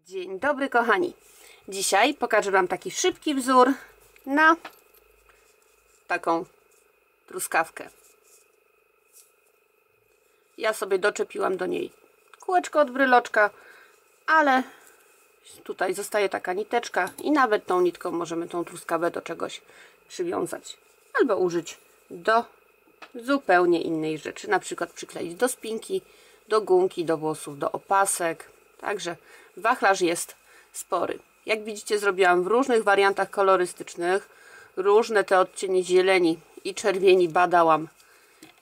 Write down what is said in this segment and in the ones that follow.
Dzień dobry kochani. Dzisiaj pokażę Wam taki szybki wzór na taką truskawkę. Ja sobie doczepiłam do niej kółeczko od bryloczka, ale tutaj zostaje taka niteczka i nawet tą nitką możemy tą truskawę do czegoś przywiązać albo użyć do zupełnie innej rzeczy, na przykład przykleić do spinki, do gumki, do włosów, do opasek. Także wachlarz jest spory. Jak widzicie, zrobiłam w różnych wariantach kolorystycznych. Różne te odcienie zieleni i czerwieni badałam,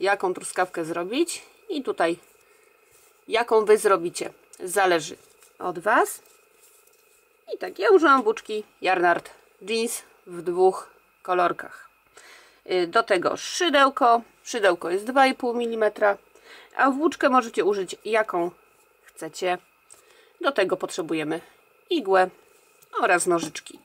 jaką truskawkę zrobić. I tutaj jaką Wy zrobicie, zależy od Was. I tak, ja użyłam włóczki Yarnard Jeans w dwóch kolorkach. Do tego szydełko. Szydełko jest 2,5 mm, a włóczkę możecie użyć jaką chcecie. Do tego potrzebujemy igłę oraz nożyczki.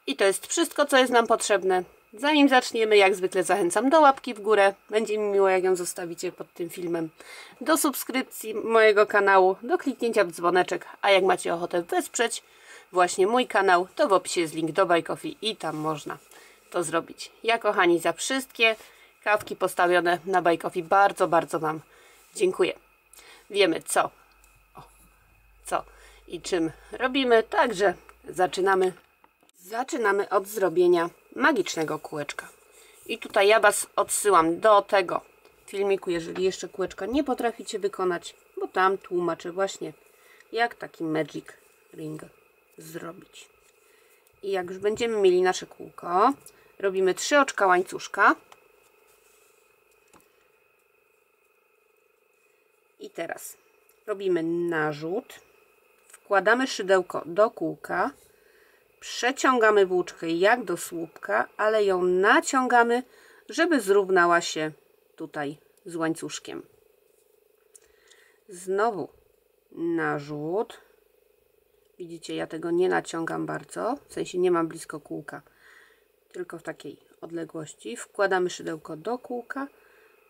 I to jest wszystko, co jest nam potrzebne. Zanim zaczniemy, jak zwykle zachęcam do łapki w górę. Będzie mi miło, jak ją zostawicie pod tym filmem. Do subskrypcji mojego kanału, do kliknięcia w dzwoneczek. A jak macie ochotę wesprzeć właśnie mój kanał, to w opisie jest link do Buy Coffee i tam można to zrobić. Ja, kochani, za wszystkie kawki postawione na Buy Coffee bardzo, bardzo Wam dziękuję. Wiemy co i czym robimy, także zaczynamy od zrobienia magicznego kółeczka. I tutaj ja Was odsyłam do tego filmiku, jeżeli jeszcze kółeczka nie potraficie wykonać, bo tam tłumaczę właśnie, jak taki magic ring zrobić. I jak już będziemy mieli nasze kółko, robimy 3 oczka łańcuszka. I teraz robimy narzut, wkładamy szydełko do kółka, przeciągamy włóczkę jak do słupka, ale ją naciągamy, żeby zrównała się tutaj z łańcuszkiem. Znowu narzut. Widzicie, ja tego nie naciągam bardzo, w sensie nie mam blisko kółka, tylko w takiej odległości. Wkładamy szydełko do kółka,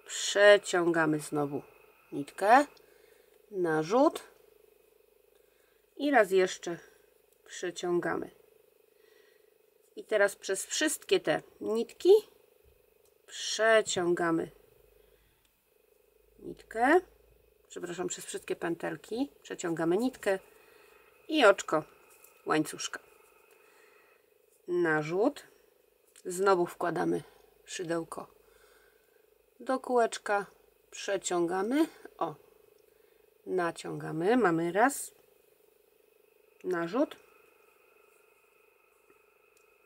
przeciągamy znowu nitkę, narzut i raz jeszcze przeciągamy. I teraz przez wszystkie te nitki przeciągamy nitkę, przepraszam, przez wszystkie pętelki przeciągamy nitkę i oczko łańcuszka. Narzut, znowu wkładamy szydełko do kółeczka, przeciągamy, naciągamy, mamy raz, narzut,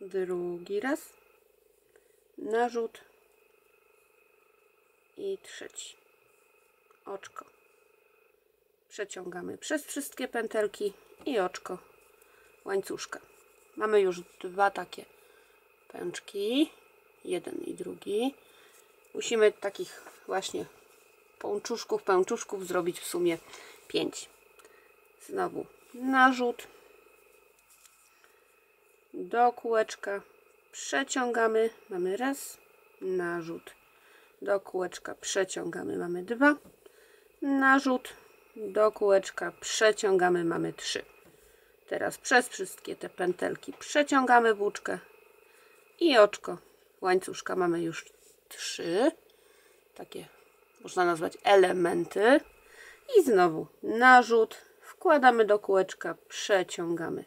drugi raz, narzut i trzeci, oczko. Przeciągamy przez wszystkie pętelki i oczko łańcuszka. Mamy już 2 takie pęczki, jeden i drugi. Musimy takich właśnie pączuszków zrobić w sumie 5. Znowu narzut do kółeczka, przeciągamy, mamy raz, narzut do kółeczka, przeciągamy, mamy 2, narzut do kółeczka, przeciągamy, mamy 3. Teraz przez wszystkie te pętelki przeciągamy włóczkę i oczko łańcuszka. Mamy już 3 takie, można nazwać, elementy. I znowu narzut, wkładamy do kółeczka, przeciągamy.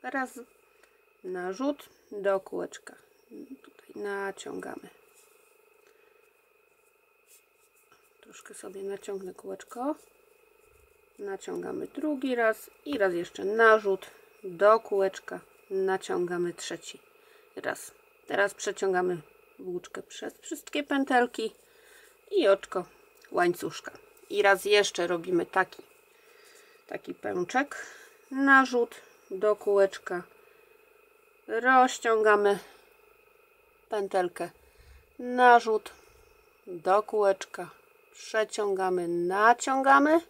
Raz, narzut do kółeczka, tutaj naciągamy. Troszkę sobie naciągnę kółeczko, naciągamy drugi raz i raz jeszcze narzut do kółeczka, naciągamy trzeci raz. Teraz przeciągamy włóczkę przez wszystkie pętelki i oczko łańcuszka. I raz jeszcze robimy taki pęczek, narzut do kółeczka, rozciągamy pętelkę, narzut do kółeczka, przeciągamy, naciągamy,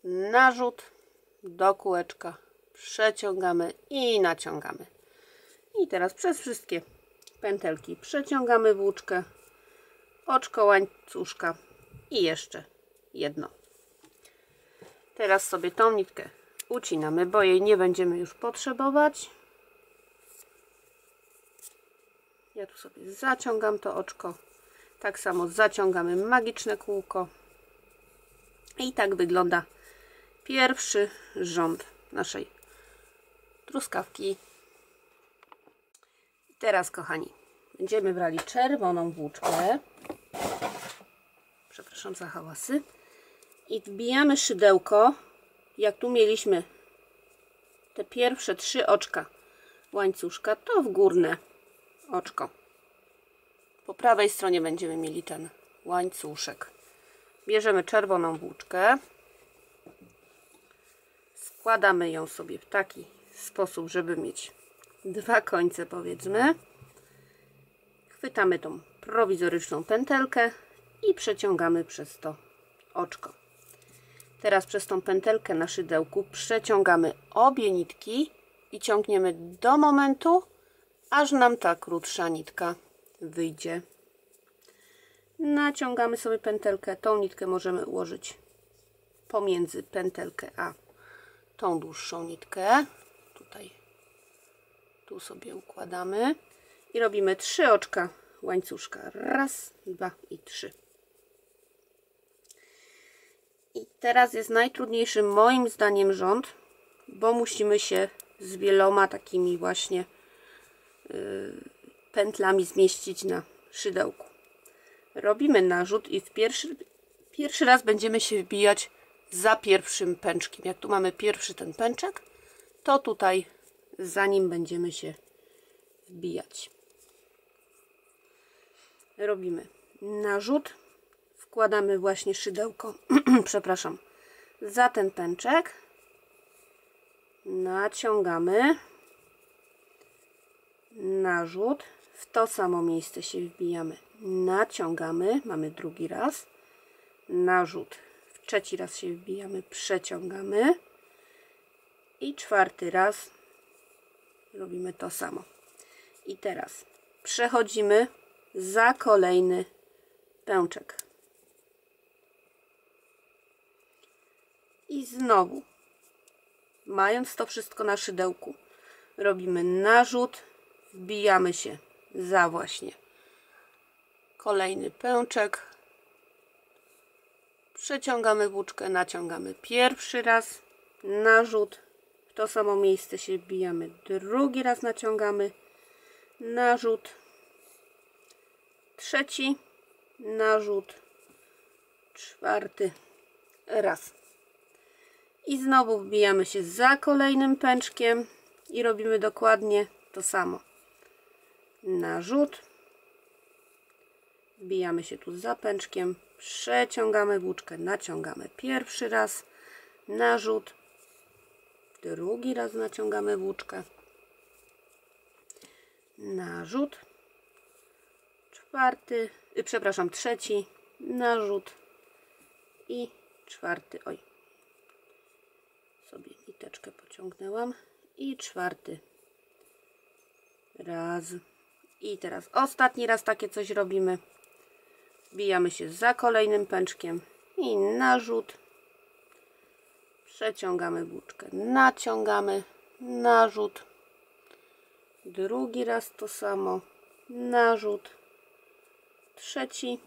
narzut do kółeczka, przeciągamy i naciągamy. I teraz przez wszystkie pętelki przeciągamy włóczkę, oczko łańcuszka i jeszcze jedno. Teraz sobie tą nitkę ucinamy, bo jej nie będziemy już potrzebować. Ja tu sobie zaciągam to oczko. Tak samo zaciągamy magiczne kółko. I tak wygląda pierwszy rząd naszej truskawki. Teraz, kochani, będziemy brali czerwoną włóczkę. Przepraszam za hałasy. I wbijamy szydełko, jak tu mieliśmy te pierwsze 3 oczka łańcuszka, to w górne oczko. Po prawej stronie będziemy mieli ten łańcuszek. Bierzemy czerwoną włóczkę, składamy ją sobie w taki sposób, żeby mieć 2 końce, powiedzmy. Chwytamy tą prowizoryczną pętelkę i przeciągamy przez to oczko. Teraz przez tą pętelkę na szydełku przeciągamy obie nitki i ciągniemy do momentu, aż nam ta krótsza nitka wyjdzie. Naciągamy sobie pętelkę. Tą nitkę możemy ułożyć pomiędzy pętelkę a tą dłuższą nitkę. Tutaj, tu sobie układamy i robimy 3 oczka łańcuszka. 1, 2 i 3. I teraz jest najtrudniejszy moim zdaniem rząd, bo musimy się z wieloma takimi właśnie pętlami zmieścić na szydełku. Robimy narzut i pierwszy raz będziemy się wbijać za pierwszym pęczkiem. Jak tu mamy pierwszy ten pęczek, to tutaj za nim będziemy się wbijać. Robimy narzut, wkładamy właśnie szydełko, przepraszam, za ten pęczek, naciągamy, narzut, w to samo miejsce się wbijamy, naciągamy, mamy drugi raz, narzut, w trzeci raz się wbijamy, przeciągamy i 4. raz robimy to samo. I teraz przechodzimy za kolejny pęczek. I znowu, mając to wszystko na szydełku, robimy narzut, wbijamy się za właśnie kolejny pęczek, przeciągamy włóczkę, naciągamy pierwszy raz, narzut, w to samo miejsce się wbijamy, drugi raz naciągamy, narzut, trzeci, narzut, 4. raz. I znowu wbijamy się za kolejnym pęczkiem i robimy dokładnie to samo. Narzut, wbijamy się tu za pęczkiem, przeciągamy włóczkę, naciągamy pierwszy raz, narzut, drugi raz naciągamy włóczkę, narzut, 4., przepraszam, trzeci, narzut i 4. Oj, sobie niteczkę pociągnęłam i 4. raz. I teraz ostatni raz takie coś robimy. Wbijamy się za kolejnym pęczkiem i narzut, przeciągamy włóczkę, naciągamy, narzut, drugi raz to samo, narzut, trzeci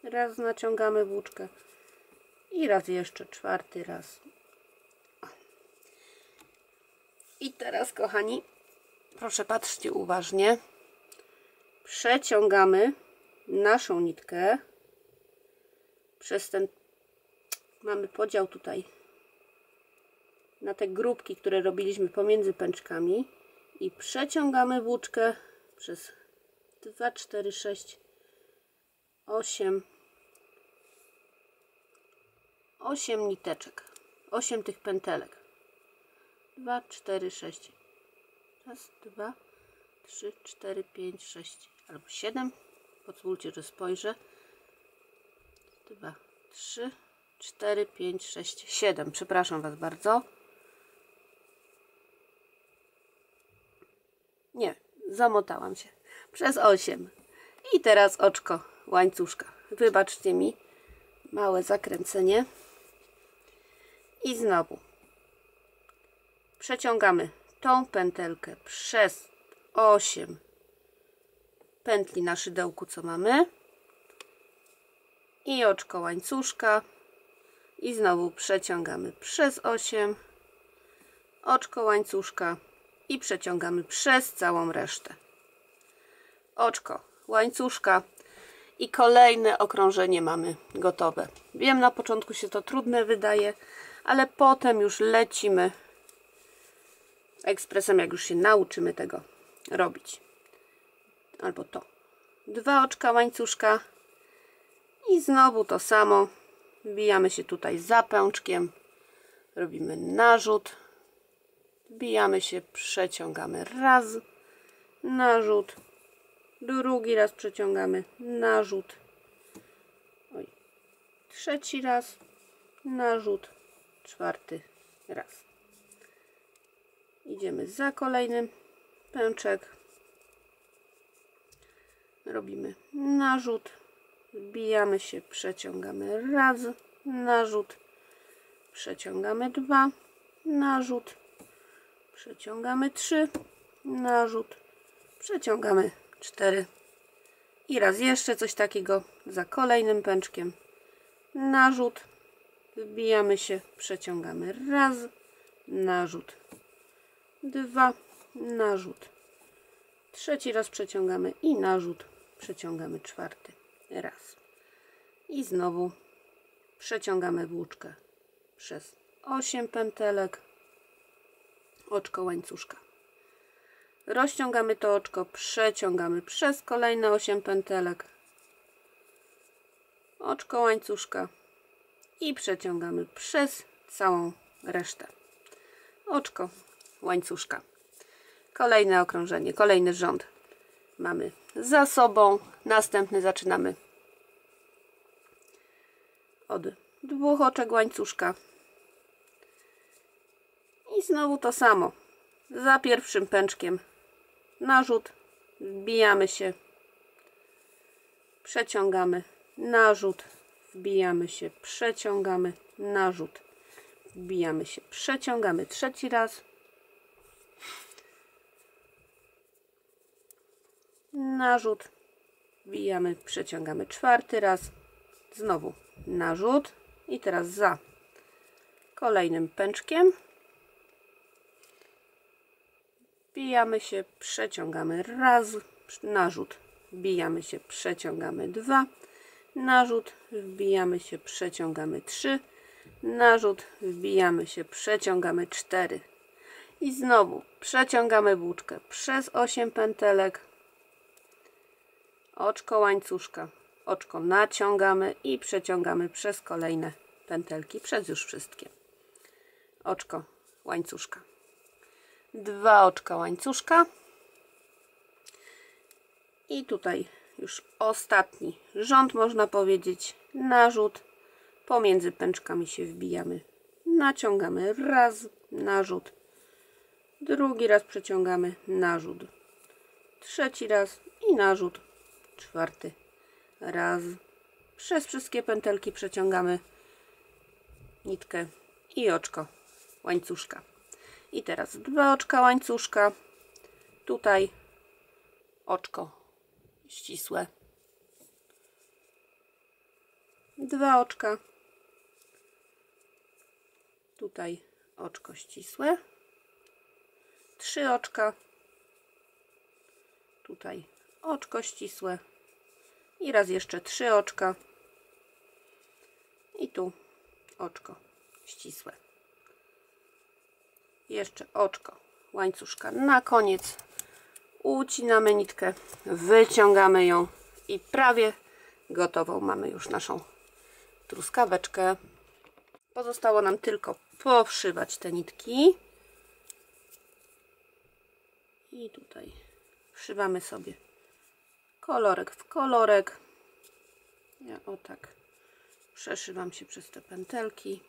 raz naciągamy włóczkę i raz jeszcze 4. raz. I teraz, kochani, proszę patrzcie uważnie, przeciągamy naszą nitkę przez ten, mamy podział tutaj na te grupki, które robiliśmy pomiędzy pęczkami i przeciągamy włóczkę przez 2, 4, 6, 8 niteczek, 8 tych pętelek. 2, 4, 6. Raz, 2, 3, 4, 5, 6 albo 7. Pozwólcie, że spojrzę. 2, 3, 4, 5, 6, 7. Przepraszam Was bardzo. Nie, zamotałam się. Przez 8. I teraz oczko łańcuszka. Wybaczcie mi, małe zakręcenie i znowu przeciągamy tą pętelkę przez 8 pętli na szydełku, co mamy, i oczko łańcuszka i znowu przeciągamy przez 8 oczko łańcuszka i przeciągamy przez całą resztę. Oczko łańcuszka i kolejne okrążenie mamy gotowe. Wiem, na początku się to trudne wydaje, ale potem już lecimy ekspresem, jak już się nauczymy tego robić. Albo to. 2 oczka łańcuszka i znowu to samo. Wbijamy się tutaj za pęczkiem, robimy narzut, wbijamy się, przeciągamy raz, narzut, drugi raz przeciągamy, narzut, trzeci raz, narzut, czwarty raz. Idziemy za kolejnym pęczek, robimy narzut, wbijamy się, przeciągamy raz, narzut, przeciągamy 2, narzut, przeciągamy 3, narzut, przeciągamy 4 i raz jeszcze coś takiego za kolejnym pęczkiem, narzut, wbijamy się, przeciągamy raz, narzut, 2, narzut, trzeci raz przeciągamy i narzut, przeciągamy czwarty raz i znowu przeciągamy włóczkę przez 8 pętelek, oczko łańcuszka, rozciągamy to oczko, przeciągamy przez kolejne 8 pętelek, oczko łańcuszka i przeciągamy przez całą resztę, oczko łańcuszka. Kolejne okrążenie, kolejny rząd mamy za sobą. Następny zaczynamy od 2 oczek łańcuszka i znowu to samo. Za pierwszym pęczkiem narzut, wbijamy się, przeciągamy, narzut, wbijamy się, przeciągamy, narzut, wbijamy się, przeciągamy trzeci raz, narzut, wbijamy, przeciągamy czwarty raz, znowu narzut i teraz za kolejnym pęczkiem wbijamy się, przeciągamy raz, narzut, wbijamy się, przeciągamy 2, narzut, wbijamy się, przeciągamy 3, narzut, wbijamy się, przeciągamy 4 i znowu przeciągamy włóczkę przez 8 pętelek, oczko łańcuszka, oczko naciągamy i przeciągamy przez kolejne pętelki, przez już wszystkie, oczko łańcuszka, 2 oczka łańcuszka i tutaj już ostatni rząd, można powiedzieć, narzut, pomiędzy pęczkami się wbijamy, naciągamy raz, narzut, drugi raz przeciągamy, narzut, trzeci raz i narzut, czwarty raz, przez wszystkie pętelki przeciągamy nitkę i oczko łańcuszka. I teraz 2 oczka łańcuszka, tutaj oczko ścisłe, 2 oczka, tutaj oczko ścisłe, 3 oczka, tutaj oczko ścisłe i raz jeszcze 3 oczka i tu oczko ścisłe, jeszcze oczko łańcuszka na koniec, ucinamy nitkę, wyciągamy ją i prawie gotową mamy już naszą truskaweczkę. Pozostało nam tylko powszywać te nitki i tutaj wszywamy sobie kolorek w kolorek. Ja o tak przeszywam się przez te pętelki.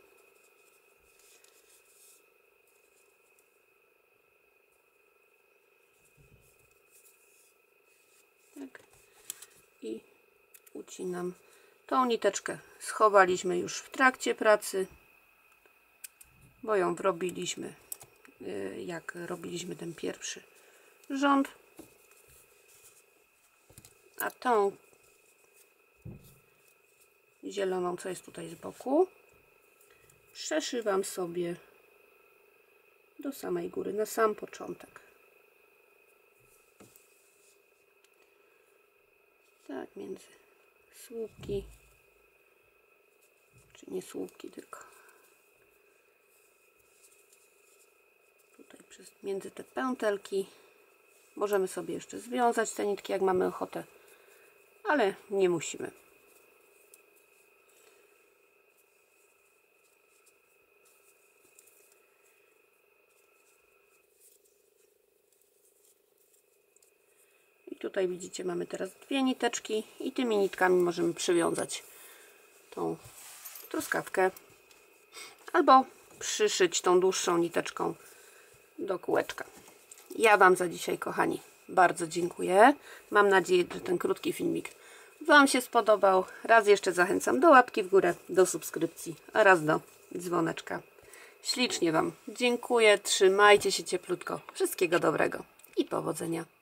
Tak. I ucinam Tą niteczkę schowaliśmy już w trakcie pracy, bo ją wrobiliśmy, jak robiliśmy ten pierwszy rząd. A tą zieloną, co jest tutaj z boku, przeszywam sobie do samej góry, na sam początek. Tak, między słupki, czy nie słupki, tylko tutaj między te pętelki. Możemy sobie jeszcze związać te nitki, jak mamy ochotę, ale nie musimy. I tutaj widzicie, mamy teraz dwie niteczki i tymi nitkami możemy przywiązać tą truskawkę albo przyszyć tą dłuższą niteczką do kółeczka. Ja Wam za dzisiaj, kochani, bardzo dziękuję. Mam nadzieję, że ten krótki filmik Wam się spodobał. Raz jeszcze zachęcam do łapki w górę, do subskrypcji, a raz do dzwoneczka. Ślicznie Wam dziękuję. Trzymajcie się cieplutko. Wszystkiego dobrego i powodzenia.